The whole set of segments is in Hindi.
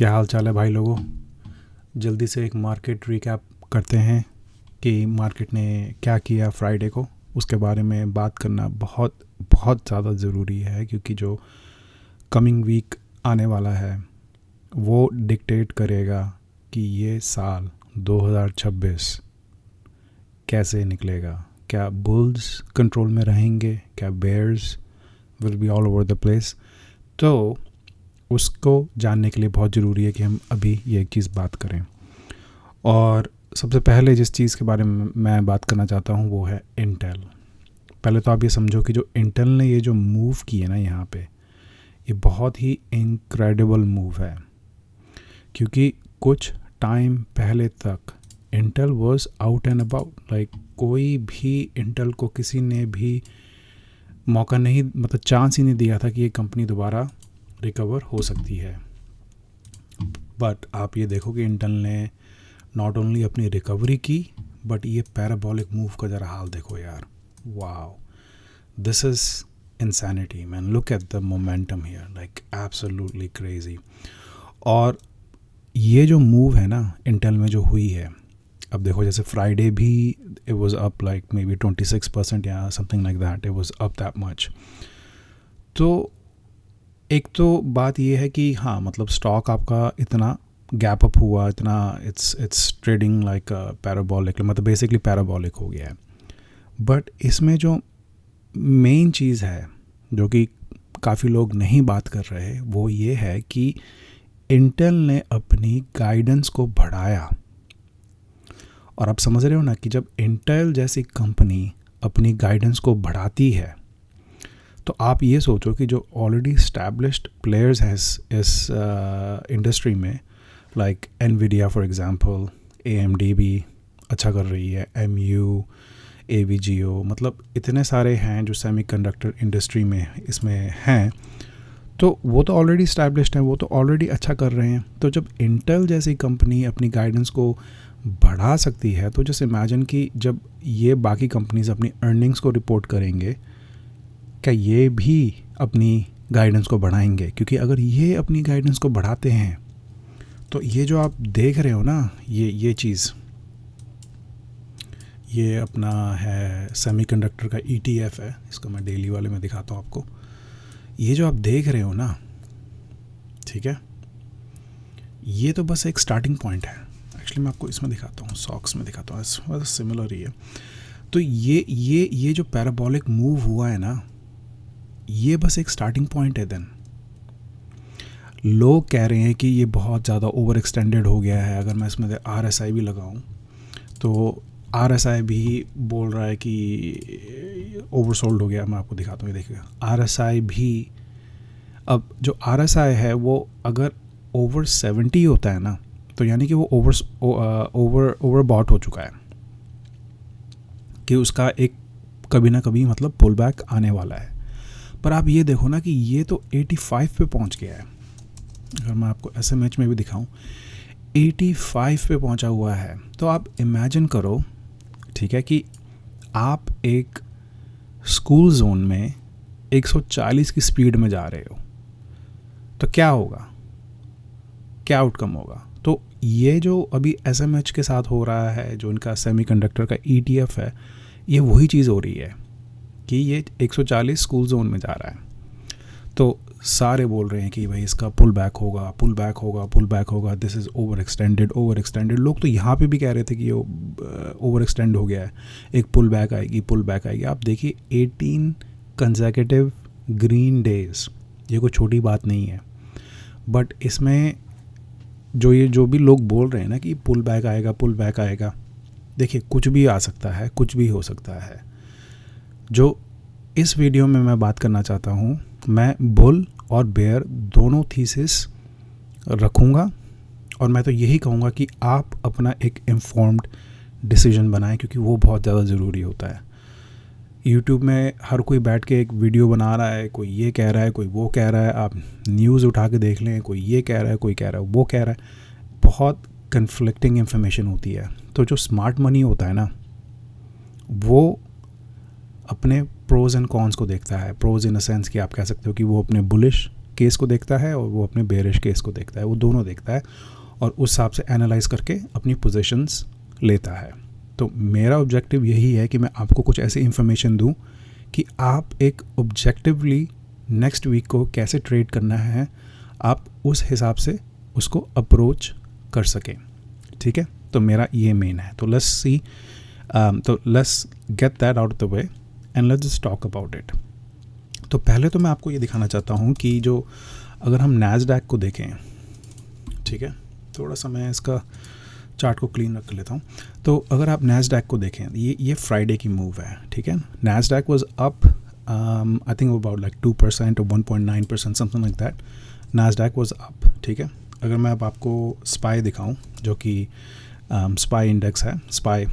क्या हाल चाल है भाई लोगों। जल्दी से एक मार्केट रिकैप करते हैं कि मार्केट ने क्या किया फ्राइडे को। उसके बारे में बात करना बहुत बहुत ज़्यादा ज़रूरी है, क्योंकि जो कमिंग वीक आने वाला है वो डिक्टेट करेगा कि ये साल 2026 कैसे निकलेगा। क्या बुल्स कंट्रोल में रहेंगे, क्या bears will be all over the place. तो उसको जानने के लिए बहुत ज़रूरी है कि हम अभी ये एक चीज़ बात करें। और सबसे पहले जिस चीज़ के बारे में मैं बात करना चाहता हूँ वो है इंटेल। पहले तो आप ये समझो कि जो इंटेल ने ये जो मूव किए ना यहाँ पे, ये बहुत ही इनक्रेडिबल मूव है, क्योंकि कुछ टाइम पहले तक Intel was out and about. Like कोई भी इंटेल को किसी ने भी मौका नहीं, मतलब चांस ही नहीं दिया था कि ये कंपनी दोबारा रिकवर हो सकती है। बट आप ये देखो कि इंटेल ने नॉट ओनली अपनी रिकवरी की, बट ये पैराबोलिक मूव का ज़रा हाल देखो यार। Wow, this is insanity man. Look at the momentum here, like absolutely crazy. और ये जो मूव है ना इंटेल में जो हुई है, अब देखो जैसे फ्राइडे भी it was up like may be 26% या something like that, it was up that much. तो एक तो बात ये है कि हाँ, मतलब स्टॉक आपका इतना गैप अप हुआ, इतना इट्स ट्रेडिंग लाइक पैराबोलिक, मतलब बेसिकली पैराबोलिक हो गया है। बट इसमें जो मेन चीज़ है जो कि काफ़ी लोग नहीं बात कर रहे, वो ये है कि इंटेल ने अपनी गाइडेंस को बढ़ाया। और आप समझ रहे हो ना कि जब इंटेल जैसी कंपनी अपनी गाइडेंस को बढ़ाती है, तो आप ये सोचो कि जो ऑलरेडी स्टैब्लिश्ड प्लेयर्स हैं इस इंडस्ट्री में, like Nvidia for example, AMD भी अच्छा कर रही है, MU, AVGO, मतलब इतने सारे हैं जो सेमीकंडक्टर इंडस्ट्री में इसमें हैं। तो वो तो ऑलरेडी स्टैब्लिश्ड हैं, वो तो ऑलरेडी अच्छा कर रहे हैं। तो जब इंटेल जैसी कंपनी अपनी गाइडेंस को बढ़ा सकती है, तो जैसे इमेजिन कि जब ये बाकी कंपनीज अपनी अर्निंग्स को रिपोर्ट करेंगे, क्या ये भी अपनी गाइडेंस को बढ़ाएंगे? क्योंकि अगर ये अपनी गाइडेंस को बढ़ाते हैं तो ये जो आप देख रहे हो ना, ये चीज़, ये अपना है सेमीकंडक्टर का ETF है, इसको मैं डेली वाले में दिखाता हूँ आपको। ये जो आप देख रहे हो ना, ठीक है, ये तो बस एक स्टार्टिंग पॉइंट है। एक्चुअली मैं आपको इसमें दिखाता हूँ, सॉक्स में दिखाता हूँ, सिमिलर ही है। तो ये जो पैराबोलिक मूव हुआ है ना, ये बस एक स्टार्टिंग पॉइंट है। देन लोग कह रहे हैं कि ये बहुत ज़्यादा ओवर एक्सटेंडेड हो गया है। अगर मैं इसमें RSI भी लगाऊं तो RSI भी बोल रहा है कि ओवरसोल्ड हो गया। मैं आपको दिखाता हूँ, ये देखिएगा RSI भी, अब जो RSI है वो अगर ओवर 70 होता है ना, तो यानी कि वो ओवर बॉट हो चुका है, कि उसका एक कभी ना कभी मतलब पुल बैक आने वाला है। पर आप ये देखो ना कि ये तो 85 पे पहुंच गया है। अगर मैं आपको SMH में भी दिखाऊं, 85 पे पहुंचा हुआ है। तो आप इमेजिन करो, ठीक है, कि आप एक स्कूल जोन में 140 की स्पीड में जा रहे हो, तो क्या होगा, क्या आउटकम होगा? तो ये जो अभी SMH के साथ हो रहा है, जो इनका सेमीकंडक्टर का ETF है, ये वही चीज़ हो रही है कि ये 140 स्कूल जोन में जा रहा है। तो सारे बोल रहे हैं कि भाई इसका पुल बैक होगा, पुल बैक होगा, पुल बैक होगा, दिस इज़ ओवर एक्सटेंडेड। लोग तो यहाँ पे भी कह रहे थे कि ये ओवर एक्सटेंड हो गया है, एक पुल बैक आएगी। आप देखिए 18 कंसेक्यूटिव ग्रीन डेज, ये कोई छोटी बात नहीं है। बट इसमें जो भी लोग बोल रहे हैं ना कि पुल बैक आएगा, देखिए कुछ भी आ सकता है, कुछ भी हो सकता है। जो इस वीडियो में मैं बात करना चाहता हूँ, मैं बुल और बेयर दोनों थीसिस रखूँगा, और मैं तो यही कहूँगा कि आप अपना एक इन्फॉर्म्ड डिसीजन बनाएं, क्योंकि वो बहुत ज़्यादा ज़रूरी होता है। यूट्यूब में हर कोई बैठ के एक वीडियो बना रहा है, कोई ये कह रहा है, कोई वो कह रहा है। आप न्यूज़ उठा के देख लें, कोई ये कह रहा है, कोई कह रहा है, वो कह रहा है। बहुत कन्फ्लिक्टिंग इन्फॉर्मेशन होती है। तो जो स्मार्ट मनी होता है ना, वो अपने प्रोज एंड कॉन्स को देखता है। प्रोज इन अ सेंस कि आप कह सकते हो कि वो अपने बुलिश केस को देखता है और वो अपने बेरिश केस को देखता है, वो दोनों देखता है और उस हिसाब से एनालाइज करके अपनी पोजीशंस लेता है। तो मेरा ऑब्जेक्टिव यही है कि मैं आपको कुछ ऐसी इन्फॉर्मेशन दूं कि आप एक ऑब्जेक्टिवली नेक्स्ट वीक को कैसे ट्रेड करना है, आप उस हिसाब से उसको अप्रोच कर सकें। ठीक है, तो मेरा ये मेन है। तो लेट्स सी, तो let's get that out the way and let's just talk about it. तो पहले तो मैं आपको ये दिखाना चाहता हूँ कि जो अगर हम नैस्डैक को देखें, ठीक है, थोड़ा सा मैं इसका चार्ट को क्लीन रख लेता हूँ। तो अगर आप नैस्डैक को देखें, ये फ्राइडे की मूव है, ठीक है। Nasdaq was up I think about like 2% और 1.9%, something like that. Nasdaq was up, ठीक है। अगर मैं अब आपको स्पाई दिखाऊं, जो कि स्पाई इंडेक्स है, स्पाई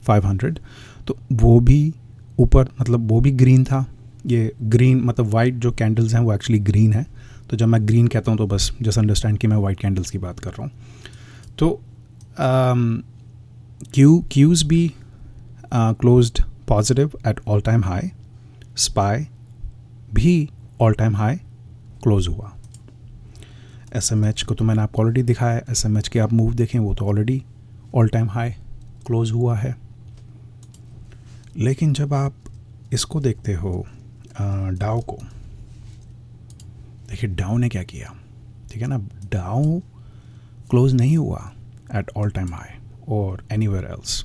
500, तो वो भी ऊपर, मतलब वो भी ग्रीन था। ये ग्रीन मतलब वाइट जो कैंडल्स हैं वो एक्चुअली ग्रीन है। तो जब मैं ग्रीन कहता हूँ तो बस जस्ट अंडरस्टैंड कि मैं वाइट कैंडल्स की बात कर रहा हूँ। तो क्यूज़ भी closed positive at all time high, spy भी ऑल टाइम हाई क्लोज हुआ। SMH को तो मैंने आपको ऑलरेडी दिखाया है, SMH के आप मूव देखें वो तो already all time high close हुआ है। लेकिन जब आप इसको देखते हो डाउ को, देखिए डाउ ने क्या किया, ठीक है ना। डाउ क्लोज नहीं हुआ एट ऑल टाइम हाई और एनीवेयर एल्स।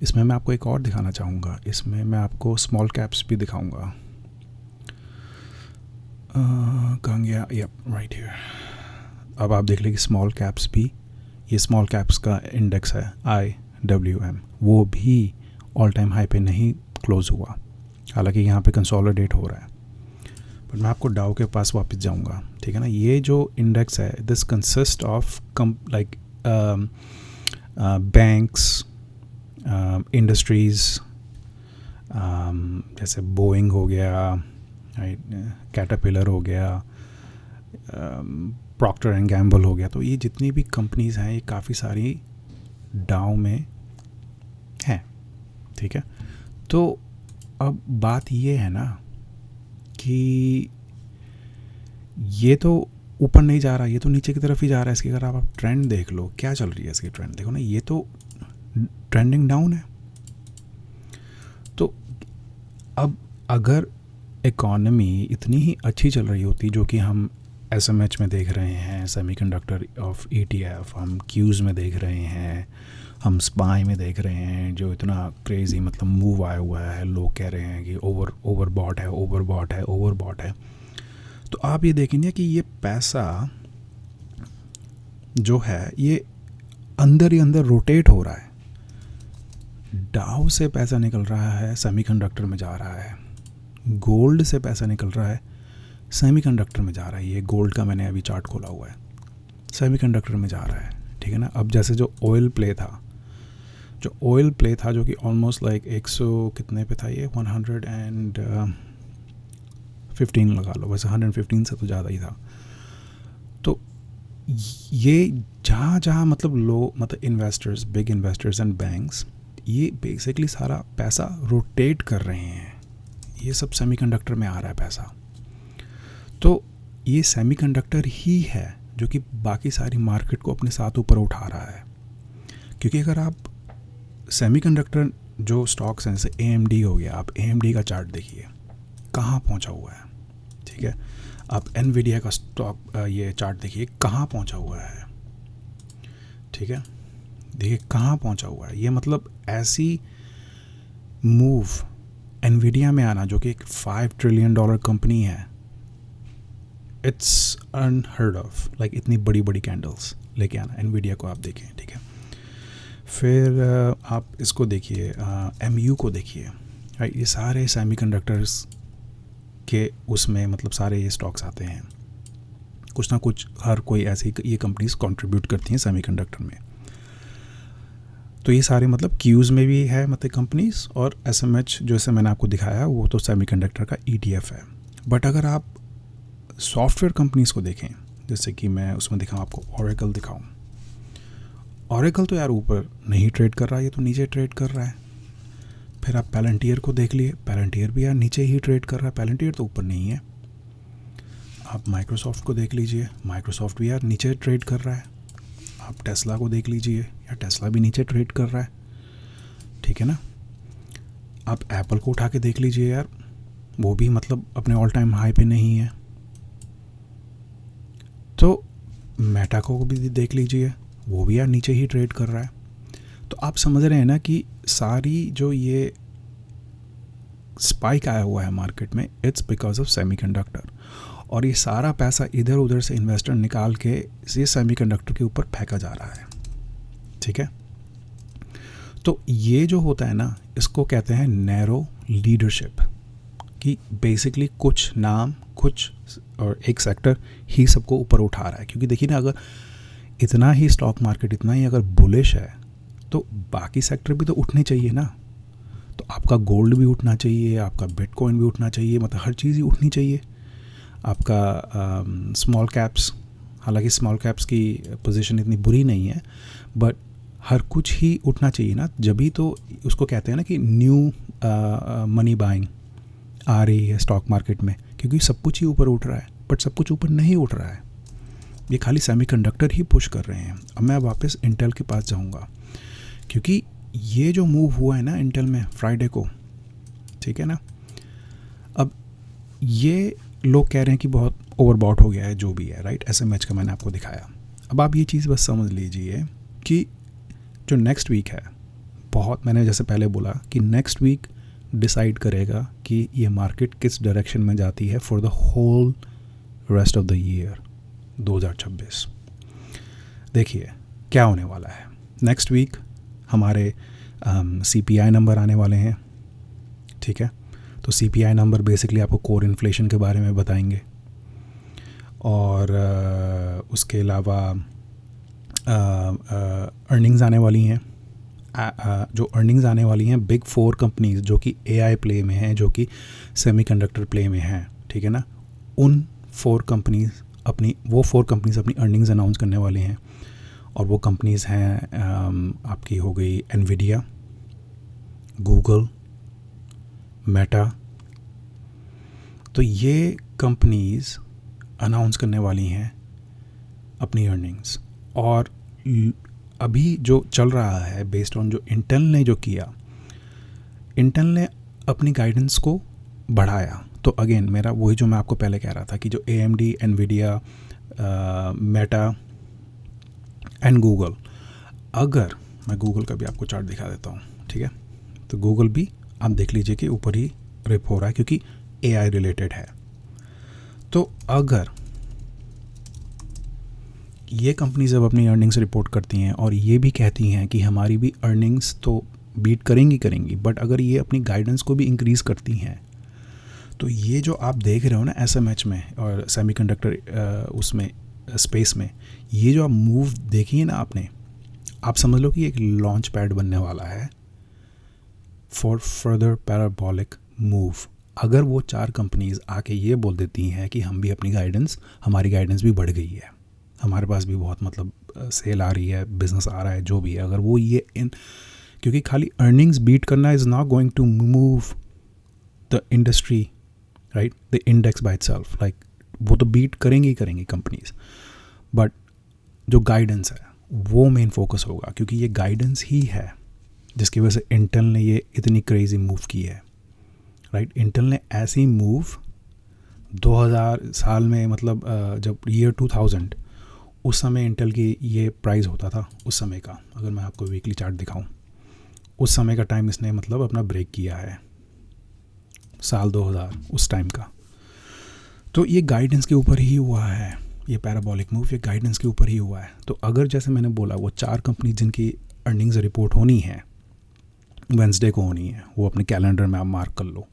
इसमें मैं आपको एक और दिखाना चाहूँगा, इसमें मैं आपको स्मॉल कैप्स भी दिखाऊँगा। कहाँ गया, यप राइट हियर। अब आप देख लें कि स्मॉल कैप्स भी, ये स्मॉल कैप्स का इंडेक्स है IWM, वो भी ऑल टाइम हाई पे नहीं क्लोज हुआ, हालांकि यहाँ पे कंसोलिडेट हो रहा है। पर मैं आपको डाउ के पास वापस जाऊँगा, ठीक है ना। ये जो इंडेक्स है, this consist of like banks, industries, जैसे बोइंग हो गया, कैटरपिलर हो गया, प्रॉक्टर एंड गैम्बल हो गया। तो ये जितनी भी कंपनीज़ हैं ये काफ़ी सारी डाउ में हैं, ठीक है। तो अब बात ये है ना कि ये तो ऊपर नहीं जा रहा, ये तो नीचे की तरफ ही जा रहा है। इसकी अगर आप ट्रेंड देख लो, क्या चल रही है इसकी ट्रेंड, देखो ना, ये तो ट्रेंडिंग डाउन है। तो अब अगर इकॉनमी इतनी ही अच्छी चल रही होती, जो कि हम SMH में देख रहे हैं, सेमीकंडक्टर ऑफ ETF, हम क्यूज़ में देख रहे हैं, हम स्पाई में देख रहे हैं, जो इतना क्रेज़ी मतलब मूव आया हुआ है, लोग कह रहे हैं कि ओवरबॉट है। तो आप ये देखेंगे कि ये पैसा जो है ये अंदर ही अंदर रोटेट हो रहा है। डाउ से पैसा निकल रहा है, सेमीकंडक्टर में जा रहा है। गोल्ड से पैसा निकल रहा है, सेमीकंडक्टर में जा रहा है। ये गोल्ड का मैंने अभी चार्ट खोला हुआ है, सेमीकंडक्टर में जा रहा है, ठीक है ना। अब जैसे जो ऑयल प्ले था, जो कि ऑलमोस्ट लाइक 100 कितने पे था, ये 115 लगा लो, वैसे 115 से तो ज़्यादा ही था। तो ये जहाँ मतलब investors, big investors and banks, ये बेसिकली सारा पैसा रोटेट कर रहे हैं। ये सब सेमीकंडक्टर में आ रहा है पैसा। तो ये सेमीकंडक्टर ही है जो कि बाकी सारी मार्केट को अपने साथ ऊपर उठा रहा है। क्योंकि अगर आप सेमीकंडक्टर जो स्टॉक्स हैं, जैसे AMD हो गया, आप AMD का चार्ट देखिए कहाँ पहुँचा हुआ है, ठीक है। आप NVIDIA का स्टॉक ये चार्ट देखिए कहाँ पहुँचा हुआ है, ठीक है। देखिए कहाँ पहुँचा हुआ है। ये मतलब ऐसी मूव NVIDIA में आना, जो कि एक $5 ट्रिलियन कंपनी है, इट्स अनहर्ड ऑफ। लाइक इतनी बड़ी बड़ी कैंडल्स लेके आना, NVIDIA को आप देखें, ठीक है। फिर आप इसको देखिए, MU को देखिए, राइट। ये सारे सेमीकंडक्टर्स के उसमें मतलब सारे ये स्टॉक्स आते हैं, कुछ ना कुछ हर कोई ऐसी ये कंपनीज कंट्रीब्यूट करती हैं सेमीकंडक्टर में। तो ये सारे मतलब क्यूज़ में भी है मतलब कंपनीज, और SMH जैसे मैंने आपको दिखाया वो तो सेमीकंडक्टर का ETF है। बट अगर आप सॉफ्टवेयर कंपनीज को देखें, जैसे कि मैं उसमें दिखाऊँ आपको, ओरेकल दिखाऊँ, ओरेकल तो यार ऊपर नहीं ट्रेड कर रहा है, ये तो नीचे ट्रेड कर रहा है। फिर आप पैलेंटियर को देख लिए, पैलेंटियर भी यार नीचे ही ट्रेड कर रहा है, पैलेंटियर तो ऊपर नहीं है। आप माइक्रोसॉफ्ट को देख लीजिए, माइक्रोसॉफ्ट भी यार नीचे ट्रेड कर रहा है। आप टेस्ला को देख लीजिए, यार टेस्ला भी नीचे ट्रेड कर रहा है, ठीक है ना। आप एप्पल को उठा के देख लीजिए यार, वो भी मतलब अपने ऑल टाइम हाई पे नहीं है। तो मेटा को भी देख लीजिए, वो भी यार नीचे ही ट्रेड कर रहा है। तो आप समझ रहे हैं ना कि सारी जो ये स्पाइक आया हुआ है मार्केट में, इट्स बिकॉज ऑफ सेमीकंडक्टर। और ये सारा पैसा इधर उधर से इन्वेस्टर निकाल के ये सेमीकंडक्टर के ऊपर फेंका जा रहा है, ठीक है। तो ये जो होता है ना, इसको कहते हैं नैरो लीडरशिप, कि बेसिकली कुछ नाम, कुछ और एक सेक्टर ही सबको ऊपर उठा रहा है। क्योंकि देखिए ना, अगर इतना ही स्टॉक मार्केट इतना ही अगर बुलिश है तो बाकी सेक्टर भी तो उठने चाहिए ना। तो आपका गोल्ड भी उठना चाहिए, आपका बिटकॉइन भी उठना चाहिए, मतलब हर चीज़ ही उठनी चाहिए। आपका स्मॉल कैप्स, हालांकि स्मॉल कैप्स की पोजीशन इतनी बुरी नहीं है, बट हर कुछ ही उठना चाहिए ना। जब भी तो उसको कहते हैं ना कि न्यू मनी बाइंग आ रही है स्टॉक मार्केट में, क्योंकि सब कुछ ही ऊपर उठ रहा है। बट सब कुछ ऊपर नहीं उठ रहा है, ये खाली सेमीकंडक्टर ही पुश कर रहे हैं। अब मैं वापस इंटेल के पास जाऊंगा, क्योंकि ये जो मूव हुआ है ना इंटेल में फ्राइडे को, ठीक है ना। अब ये लोग कह रहे हैं कि बहुत ओवरबॉट हो गया है, जो भी है, राइट। SMH का मैंने आपको दिखाया। अब आप ये चीज़ बस समझ लीजिए कि जो नेक्स्ट वीक है, बहुत, मैंने जैसे पहले बोला कि नेक्स्ट वीक डिसाइड करेगा कि ये मार्केट किस डायरेक्शन में जाती है for the whole rest of the year 2026। देखिए क्या होने वाला है। नेक्स्ट वीक हमारे CPI नंबर आने वाले हैं, ठीक है। तो CPI नंबर बेसिकली आपको कोर इन्फ्लेशन के बारे में बताएंगे, और उसके अलावा अर्निंग्स आने वाली हैं। जो अर्निंग्स आने वाली हैं बिग 4 कंपनीज जो कि AI प्ले में हैं, जो कि सेमीकंडक्टर प्ले में हैं, ठीक है ना। उन 4 कंपनीज अपनी अर्निंग्स अनाउंस करने वाले हैं। और वो कंपनीज़ हैं आपकी हो गई एनवीडिया, गूगल, मेटा। तो ये कंपनीज़ अनाउंस करने वाली हैं अपनी अर्निंग्स। और अभी जो चल रहा है बेस्ड ऑन जो इंटेल ने जो किया, इंटेल ने अपनी गाइडेंस को बढ़ाया। तो अगेन मेरा वही जो मैं आपको पहले कह रहा था कि जो AMD, Nvidia, Meta and Google, अगर मैं गूगल का भी आपको चार्ट दिखा देता हूँ, ठीक है। तो गूगल भी आप देख लीजिए कि ऊपर ही रिप हो रहा है, क्योंकि AI रिलेटेड है। तो अगर ये कंपनी जब अपनी अर्निंग्स रिपोर्ट करती हैं और ये भी कहती हैं कि हमारी भी अर्निंग्स तो बीट करेंगी, बट अगर ये अपनी गाइडेंस को भी इंक्रीज़ करती हैं, तो ये जो आप देख रहे हो ना SMH में और सेमीकंडक्टर उसमें स्पेस में, ये जो आप मूव देखिए ना आपने, आप समझ लो कि एक लॉन्च पैड बनने वाला है फॉर फर्दर पैराबोलिक मूव। अगर वो 4 कंपनीज आके ये बोल देती हैं कि हम भी हमारी गाइडेंस भी बढ़ गई है, हमारे पास भी बहुत मतलब सेल आ रही है, बिजनेस आ रहा है, जो भी है, अगर वो ये क्योंकि खाली अर्निंग्स बीट करना is not going to move the industry, right, the index by itself. Like वो तो बीट करेंगी कंपनीज, बट जो गाइडेंस है वो मेन फोकस होगा, क्योंकि ये गाइडेंस ही है जिसकी वजह से इंटेल ने ये इतनी क्रेजी मूव की है, राइट। इंटेल ने ऐसी मूव 2000 साल में, मतलब जब ईयर 2000 उस समय इंटेल की ये प्राइस होता था उस समय का, अगर मैं आपको वीकली चार्ट दिखाऊं, उस समय का टाइम इसने मतलब अपना ब्रेक किया है, साल 2000 उस टाइम का। तो ये गाइडेंस के ऊपर ही हुआ है, ये पैराबोलिक मूव ये गाइडेंस के ऊपर ही हुआ है। तो अगर जैसे मैंने बोला वो 4 कंपनी जिनकी अर्निंग्स रिपोर्ट होनी है, वेंसडे को होनी है, वो अपने कैलेंडर में आप मार्क कर लो,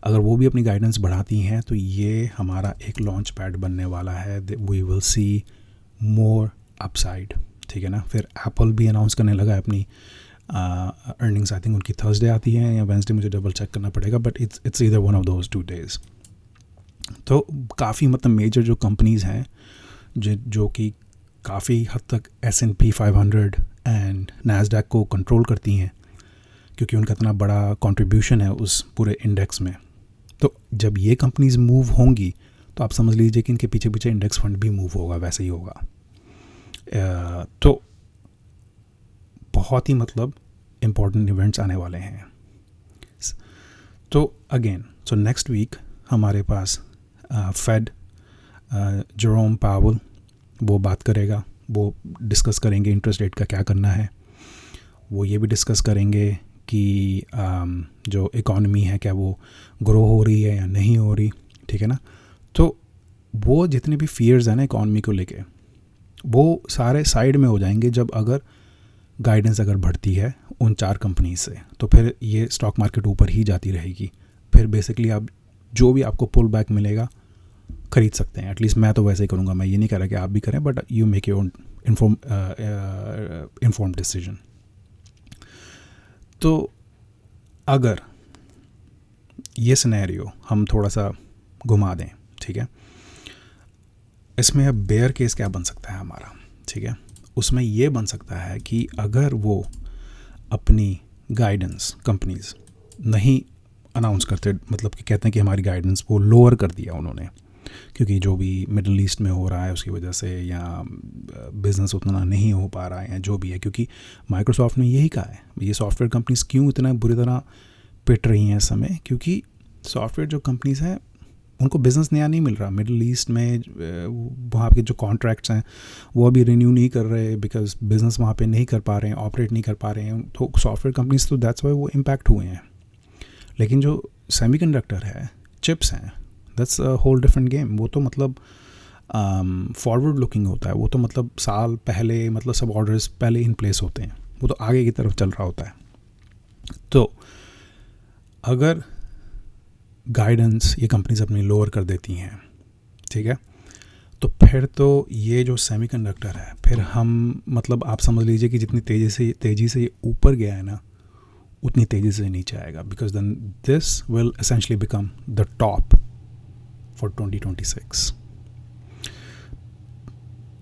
अगर वो भी अपनी गाइडेंस बढ़ाती हैं तो ये हमारा एक लॉन्च पैड बनने वाला है। We will see more upside, ठीक है ना। फिर एप्पल भी अनाउंस करने लगा है अपनी अर्निंग्स, आई थिंक उनकी थर्सडे आती है या वेंसडे, मुझे डबल चेक करना पड़ेगा, but it's either one of those 2 days। तो काफ़ी मतलब मेजर जो कंपनीज़ हैं जो कि काफ़ी हद तक S&P 500 एंड नैस्डैक को कंट्रोल करती हैं, क्योंकि उनका इतना बड़ा कंट्रीब्यूशन है उस पूरे इंडेक्स में। तो जब ये कंपनीज़ मूव होंगी तो आप समझ लीजिए कि इनके पीछे पीछे इंडेक्स फंड भी मूव होगा, वैसे ही होगा। तो बहुत ही मतलब इम्पॉर्टेंट इवेंट्स आने वाले हैं। तो अगेन सो नेक्स्ट वीक हमारे पास फेड जेरोम पावेल वो बात करेगा, वो डिस्कस करेंगे इंटरेस्ट रेट का क्या करना है। वो ये भी डिस्कस करेंगे कि जो इकॉनमी है क्या वो ग्रो हो रही है या नहीं हो रही, ठीक है ना। तो वो जितने भी फियर्स हैं ना इकॉनमी को लेके, वो सारे साइड में हो जाएंगे जब अगर गाइडेंस अगर बढ़ती है उन 4 कंपनीज से, तो फिर ये स्टॉक मार्केट ऊपर ही जाती रहेगी। फिर बेसिकली आप जो भी आपको पुल बैक मिलेगा खरीद सकते हैं। एटलीस्ट मैं तो वैसे ही करूँगा, मैं ये नहीं कह रहा कि आप भी करें, but you make your own inform decision. तो अगर ये सिनेरियो हम थोड़ा सा घुमा दें, ठीक है, इसमें अब बेयर केस क्या बन सकता है हमारा, ठीक है, उसमें ये बन सकता है कि अगर वो अपनी गाइडेंस कंपनीज नहीं अनाउंस करते, मतलब कि कहते हैं कि हमारी गाइडेंस वो लोअर कर दिया उन्होंने, क्योंकि जो भी मिडल ईस्ट में हो रहा है उसकी वजह से, या बिज़नेस उतना नहीं हो पा रहा है, या जो भी है, क्योंकि माइक्रोसॉफ्ट ने यही कहा है, ये सॉफ्टवेयर कंपनीज क्यों इतना बुरी तरह पिट रही हैं इस समय, क्योंकि सॉफ्टवेयर जो कंपनीज हैं उनको बिज़नेस नया नहीं मिल रहा। मिडल ईस्ट में वहाँ के जो कॉन्ट्रैक्ट्स हैं वो अभी रिन्यू नहीं कर रहे, बिकॉज बिज़नेस वहाँ पे नहीं कर पा रहे हैं, ऑपरेट नहीं कर पा रहे हैं। तो सॉफ्टवेयर कंपनीज तो दैट्स वाई वो इम्पैक्ट हुए हैं। लेकिन जो सेमीकंडक्टर है, चिप्स हैं, that's a whole different game. वो तो मतलब फॉरवर्ड लुकिंग होता है, वो तो मतलब साल पहले, मतलब सब ऑर्डर्स पहले इन प्लेस होते हैं, वो तो आगे की तरफ चल रहा होता है। तो अगर गाइडेंस ये कंपनीज अपनी लोअर कर देती हैं, ठीक है, तो फिर तो ये जो सेमीकंडक्टर है, फिर हम मतलब आप समझ लीजिए कि जितनी तेज़ी से ये ऊपर गया है ना, उतनी तेज़ी से नीचे आएगा, because then this will essentially become the top for 2026।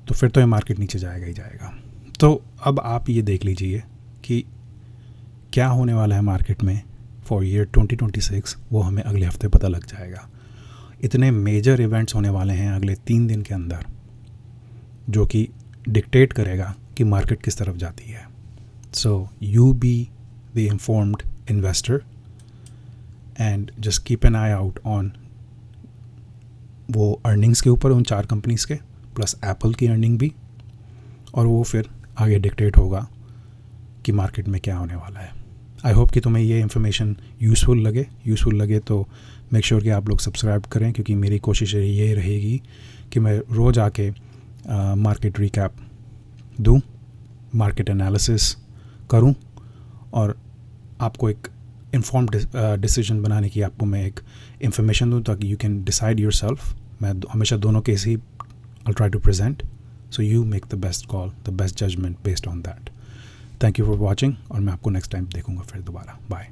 तो फिर तो ये मार्केट नीचे जाएगा ही जाएगा। तो अब आप ये देख लीजिए कि क्या होने वाला है मार्केट में फॉर ईयर 2026, वो हमें अगले हफ्ते पता लग जाएगा। इतने मेजर इवेंट्स होने वाले हैं अगले 3 दिन के अंदर, जो कि डिक्टेट करेगा कि मार्केट किस तरफ जाती है। So you be the informed investor and just keep an I out on वो अर्निंग्स के ऊपर, उन 4 कंपनीज़ के, प्लस एप्पल की अर्निंग भी, और वो फिर आगे डिक्टेट होगा कि मार्केट में क्या होने वाला है। आई होप कि तुम्हें ये इन्फॉर्मेशन यूज़फुल लगे तो मेक श्योर कि आप लोग सब्सक्राइब करें, क्योंकि मेरी कोशिश ये रहेगी कि मैं रोज़ आके मार्केट रिकैप दूं, मार्केट एनालिसिस करूं, और आपको एक इन्फॉर्म्ड डिसीजन बनाने की आपको मैं एक इन्फॉर्मेशन दूं, ताकि यू कैन डिसाइड योरसेल्फ। मैं हमेशा दोनों case he I'll try to present, so you make the best call, the best judgment based on that. Thank you for watching, और मैं आपको नेक्स्ट टाइम देखूंगा फिर दोबारा। बाय।